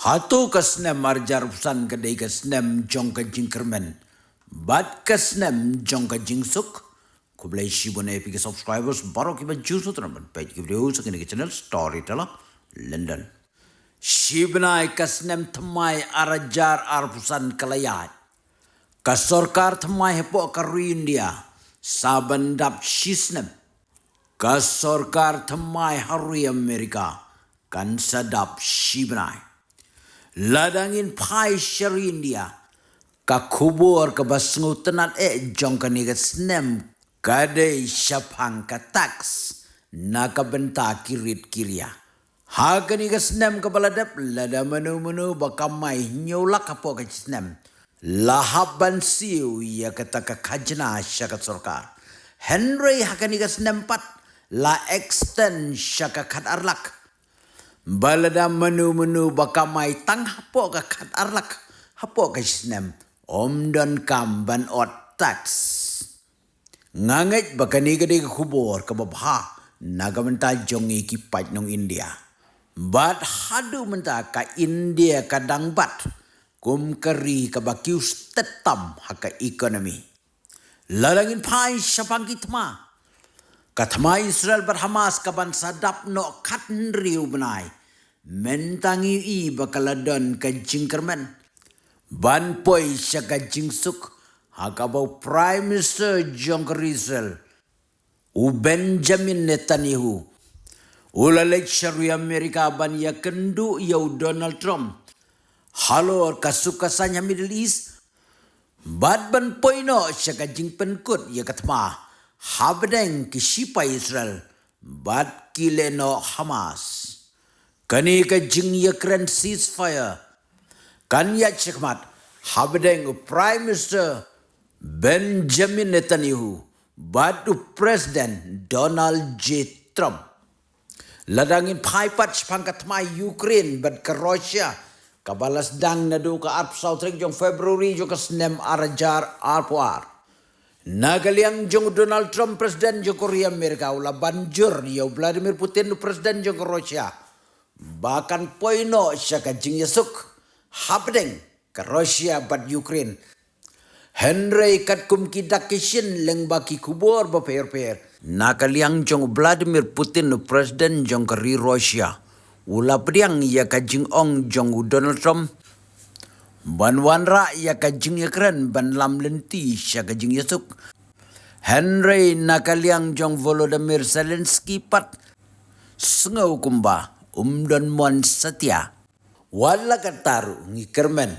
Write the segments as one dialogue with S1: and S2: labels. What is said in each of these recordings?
S1: Hatu kasnem marjar usan kedai kasnem jong ka jingkermen. Bat kasnem jong ka jingsuk. Kublai shibune epic subscribers baru kiba jusu tenaman. Page video sakini channel Storyteller London. Shibnai kasnem thamai arajar arpusan kalayat. Kasorkar thamai hepo karu India. Sabandap shisnem. Kasorkar thamai harui Amerika. Kan sadap shibnai. Ladangin pai syari India. Ka kubur ke basngu tenat jong ka niga snem. Kadai syapang ka tax. Na ka benta kirit kiria. Ha ka niga snem ka baladap. Lada menu-menu bakamai nyolak kapo ka snem. Lahaban siu ya kata ka kajna syaka sorkar. Henry ha ka niga snem pat. La extend syaka kat arlak. Balada menu-menu bakamai tang hapo ka kat arlak. Hapo ka snem. Om don kam ban ot tax. Nganget bakani gede ka kubur ka babha. Naga menta jongi ki paj nong India. Bat hadu menta ka India kadang bat. Kum kari ka bakius tetam haka ekonomi. Lalangin pai syapang kitma. Kathma Israel berhamas kaban sadap no katn riu benai. Mentangi i bakaladon ka jingkermen. Ban poi syaka jingsuk. Hakabau Prime Minister Jong Rizal. U Benjamin Netanyahu. Ulalek syari Amerika ban ya kendu yau Donald Trump. Halor kasukasanya Middle East. Bad ban poi no syaka jingpen kut ya katma. Habdeng kisipa Israel. Bad kile no Hamas. Kani ka jing yakran ceasefire. Kan ya cekmat. Habdeng Prime Minister Benjamin Netanyahu. Badu Presiden Donald J. Trump. Ladangin paipat sepangkat mai Ukraine bad ke Russia. Kabalas dang nadu ka arp sautring jong Februari jong kesnem arajar arpuar. Nagaliang jong Donald Trump Presiden jong Korea Amerika. Ula banjur yau Vladimir Putin Presiden jong Russia. Bahkan poino syaka jing yasuk. Habdeng ke Russia bad Ukraine. Henry kat kum kidak kishin leng baki kubur baper-per. Nakaliang jong Vladimir Putin Presiden jong kari Russia. Ula pediang ya ka jing ong jong Donald Trump. Ban wanra ya ka jing Ukraine ban lam lenti syaka jing yasuk. Henry nakaliang jong Volodymyr Zelensky pat. Sengau kumba. Don mon setia. Wala kataru ngikermen.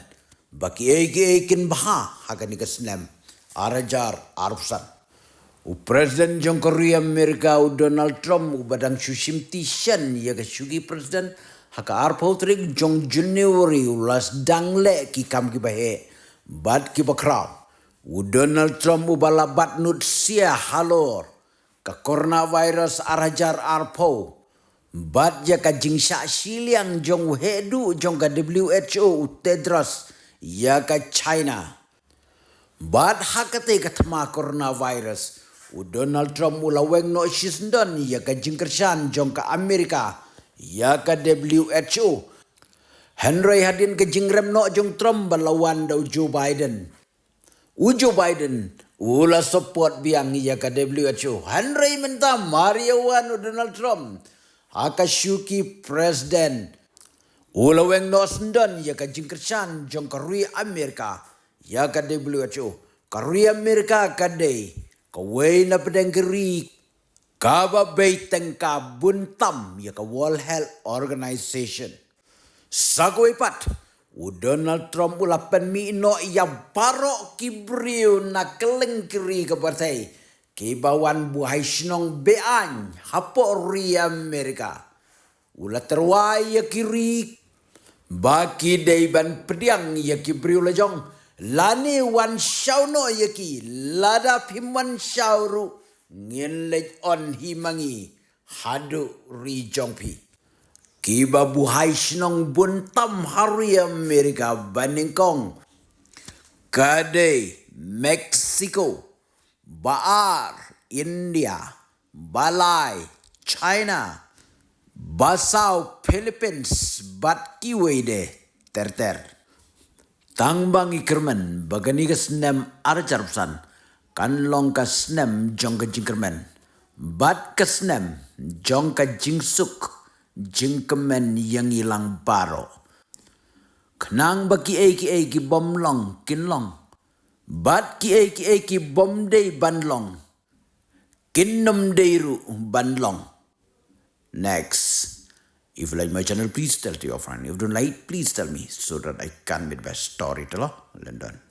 S1: Baki eikin baha hakan ikasnem. Arajar arupsan. U Presiden jong Korea Amerika u Donald Trump u badang syusim tishan ya ka syugi Presiden haka arpautrik jong Januari u las dangle ki kam ki bahe. Bad ki bakraw. U Donald Trump u balabat nut sia halor. Ka coronavirus arajar arpau. Bat ya ka jing sya siliang jong hedu jong ka WHO Tedros ya ka China. Bat hakate ka thama coronavirus. U Donald Trump ula weng no shisndon ya ka jing kersan jong ka Amerika ya ka WHO. Henry hadin ka jing rem no jong Trump balawan daw Joe Biden. U Joe Biden ula support biang ya ka WHO. Henry minta Mariawan u Donald Trump. Akasyuki Presiden. Ulaweng no sendon ya ka jingkersan jong karui Amerika. Ya ka WHO. Karui Amerika kadai. Kawai na pedang keri. Kaba baiteng ka buntam ya ka World Health Organization. Sagoi pat. U Donald Trump ulapan mi no ya barok kibriu na keleng keri ke partai. Kibawan buhay sinong bean hapo ri Amerika. Ula terway ya kiri. Baki dayban pediang ya kibriu lejong. Lani wan syau no ya ki. Lada piman syau ngin lej on himangi. Hadu ri jongpi. Kiba buhay sinong buntam hari Amerika baningkong. Kadai Mexico. Baar, India, Balai, China, Basau, Philippines, Bat Kiwede, ter. Tang bang ikermen bagani ka snem arjarpsan kan long ka snem jong ka jingkermen. Bat ka snem jong ka jingsuk jingkemen yang ilang baro. Kenang baki ki bom long kin long. Bat ki bom day ban long. Kinnum deiru ban long. Next. If you like my channel, please tell to your friend. If you don't like, please tell me so that I can be the best storyteller. London.